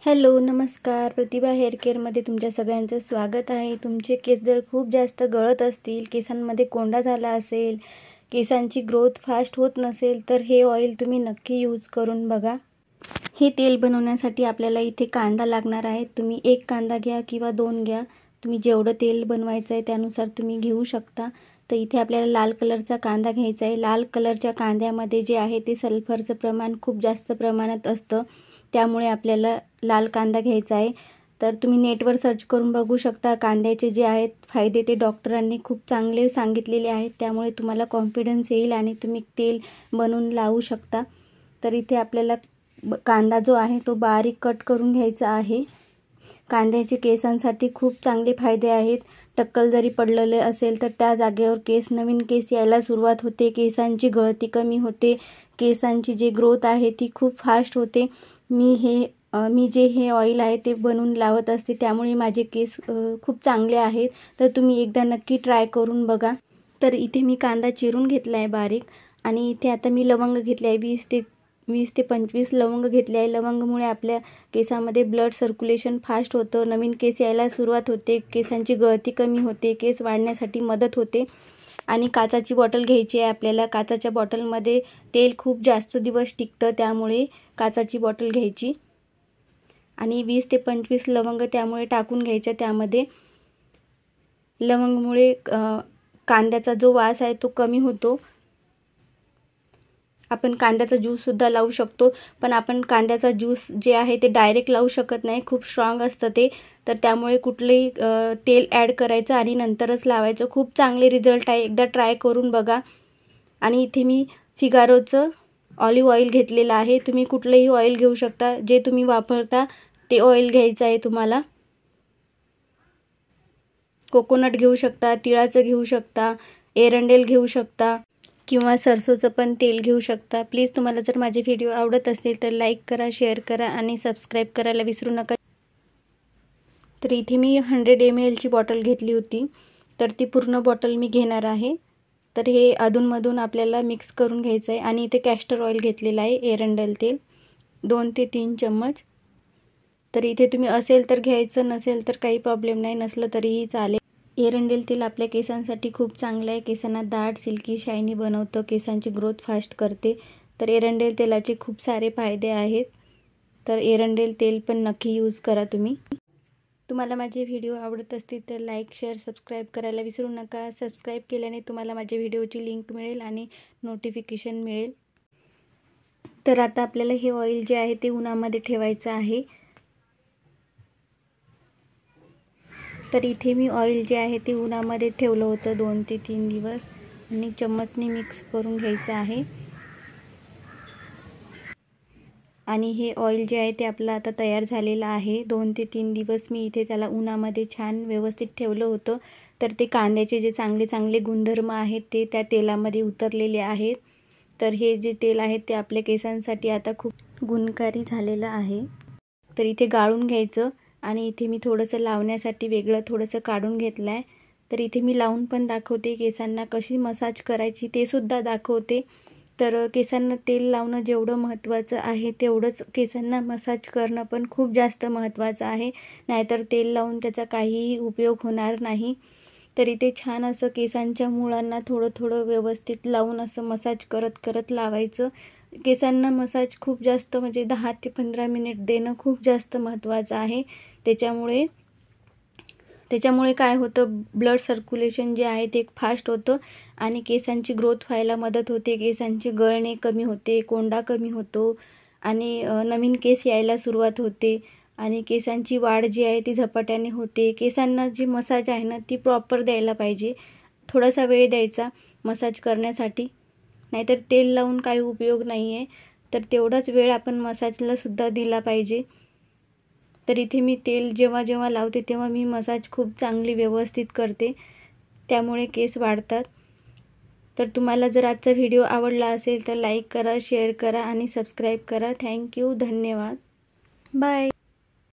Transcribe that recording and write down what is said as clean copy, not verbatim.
Hello नमस्कार, प्रतिभा hair केअरमध्ये तुमच्या सगळ्यांचं स्वागत आहे। तुमचे केस जर खूप जास्त गळत असतील, केसांमध्ये कोंडा झाला असेल, केसांची ग्रोथ फास्ट होत नसेल तर हे ऑइल तुम्ही नक्की यूज करून बघा। हे तेल बनवण्यासाठी आपल्याला इथे कांदा लागणार आहे। तुम्ही एक कांदा घ्या किंवा 2 घ्या, तुम्ही जेवढं तेल बनवायचं आहे त्यानुसार तुम्ही घेऊ शकता। तर इथे आपल्याला लाल कलरचा कांदा घ्यायचा आहे। लाल कलरच्या कांद्यामध्ये जे आहे ते सल्फरचं प्रमाण खूप जास्त प्रमाणात असतं, त्यामुळे आपल्याला लाल कांदा घ्यायचा आहे। तर तुम्ही नेटवर सर्च करून बघू शकता कांद्याचे जे आहेत फायदे ते डॉक्टरांनी खूप चांगले सांगितलेले आहेत, त्यामुळे तुम्हाला कॉन्फिडन्स येईल आणि तुम्ही तेल बनवून लावू शकता। तर इथे आपल्याला कांदा जो आहे तो बारीक कट करून घ्यायचा आहे। कांद्याचे केसांसाठी खूप चांगले फायदे आहेत। टक्कल जरी पडलेले असेल तर त्या जागेवर नवीन केस यायला सुरुवात होते, केसांची गळती कमी होते, केसांची जी ग्रोथ आहे ती खूप फास्ट होते। मी जे हे ऑइल आहे ते बनवून लावत असते, त्यामुळे माझे केस खूप चांगले आहेत। तर तुम्ही एकदा नक्की ट्राय करून बघा। तर इथे मी कांदा चिरून घेतला आहे बारीक, आणि इथे आता मी लवंग घेतले आहे 20 ते 25 लवंग घेतले आहे। लवंगमुळे आपल्या केसामध्ये ब्लड सर्क्युलेशन फास्ट होतं, नवीन केस यायला सुरुवात होते, केसांची गळती कमी होते, केस वाढण्यासाठी मदत होते। आणि काचाची बॉटल घ्यायची आहे आपल्याला। काचाच्या बॉटलमध्ये तेल खूप जास्त दिवस टिकतं, त्यामुळे काचाची बॉटल घ्यायची आणि 20 ते 25 लवंग त्यामुळे टाकून घ्यायच्या त्यामध्ये। लवंगमुळे कांद्याचा जो वास आहे तो कमी होतो। आपण कांद्याचा ज्यूससुद्धा लावू शकतो, पण आपण कांद्याचा ज्यूस जे आहे ते डायरेक्ट लावू शकत नाही, खूप स्ट्रॉंग असतं ते। तर त्यामुळे कुठलेही तेल ॲड करायचं आणि नंतरच लावायचं। खूप चांगले रिझल्ट आहे, एकदा ट्राय करून बघा। आणि इथे मी फिगारोचं ऑलिव्ह ऑइल घेतलेलं आहे। तुम्ही कुठलेही ऑइल घेऊ शकता, जे तुम्ही वापरता ते ऑइल घ्यायचं आहे तुम्हाला। कोकोनट घेऊ शकता, तिळाचं घेऊ शकता, एरंडेल घेऊ शकता किंवा सरसोचं पण तेल घेऊ शकता। प्लीज तुम्हाला जर माझे व्हिडिओ आवडत असतील तर लाईक करा, शेअर करा आणि सबस्क्राईब करायला विसरू नका। तर इथे मी 100 ml ची बॉटल घेतली होती, तर ती पूर्ण बॉटल मी घेणार आहे। तर हे अधूनमधून आपल्याला मिक्स करून घ्यायचं आहे। आणि इथे कॅस्टर ऑइल घेतलेलं आहे, एरंडेल तेल 2 ते 3 चम्मच। तर इथे तुम्ही असेल तर घ्यायचं, नसेल तर काही प्रॉब्लेम नाही, नसलं तरीही चालेल। एरंडेल तेल आपल्या केसांसाठी खूप चांगलं आहे, केसांना दाट, सिल्की, शायनी बनवतं, केसांची ग्रोथ फास्ट करते। तर एरंडेल तेलाचे खूप सारे फायदे आहेत, तर एरंडेल तेल पण नक्की यूज करा तुम्ही। तुम्हाला माझे व्हिडिओ आवडत असतील तर लाईक, शेअर, सबस्क्राईब करायला विसरू नका। सबस्क्राईब केल्याने तुम्हाला माझ्या व्हिडिओची लिंक मिळेल आणि नोटिफिकेशन मिळेल। तर आता आपल्याला हे ऑइल जे आहे ते उन्हामध्ये ठेवायचं आहे। तर इथे मी ऑइल जे आहे ते उन्हामध्ये ठेवलं होतं 2 ते 3 दिवस, आणि चम्मचने मिक्स करून घ्यायचं आहे। आणि हे ऑइल जे आहे ते आपलं आता तयार झालेलं आहे। 2 ते 3 दिवस मी इथे त्याला उन्हामध्ये छान व्यवस्थित ठेवलं होतं, तर ते कांद्याचे जे चांगले चांगले गुणधर्म आहेत ते त्या तेलामध्ये उतरलेले आहेत। तर हे जे तेल आहे ते आपल्या केसांसाठी आता खूप गुणकारी झालेलं आहे। तर इथे गाळून घ्यायचं, आणि इथे मी थोडंसं लावण्यासाठी वेगळं थोडंसं काढून घेतलं आहे। तर इथे मी लावून पण दाखवते, केसांना कशी मसाज करायची ते सुद्धा दाखवते। तर केसांना तेल लावणं जेवढं महत्त्वाचं आहे तेवढंच केसांना मसाज करणं पण खूप जास्त महत्त्वाचं आहे, नाहीतर तेल लावून त्याचा काहीही उपयोग होणार नाही। तर इथे छान असं केसांच्या मुळांना थोडं थोडं व्यवस्थित लावून असं मसाज करत करत लावायचं। केसांना मसाज खूप जास्त म्हणजे 10 ते 15 मिनिट देणं खूप जास्त महत्त्वाचं आहे। त्याच्यामुळे काय होतं, ब्लड सर्क्युलेशन जे आहे ते फास्ट होतं आणि केसांची ग्रोथ व्हायला मदत होते, केसांचे गळणे कमी होते, कोंडा कमी होतो आणि नवीन केस यायला सुरुवात होते, आणि केसांची वाढ जी आहे ती झपाट्याने होते। केसांना जी मसाज आहे ना ती प्रॉपर द्यायला पाहिजे, थोडासा वेळ द्यायचा मसाज करण्यासाठी, नाहीतर तेल लावून काही उपयोग नाही आहे। तर तेवढाच वेळ आपण मसाजला सुद्धा दिला पाहिजे। तर इथे मी तेल जेव्हा जेव्हा लावते तेव्हा मी मसाज खूप चांगली व्यवस्थित करते, त्यामुळे केस वाढतात। तर तुम्हाला जर आजचा व्हिडिओ आवडला असेल तर लाईक करा, शेअर करा आणि सबस्क्राईब करा। थँक्यू, धन्यवाद, बाय।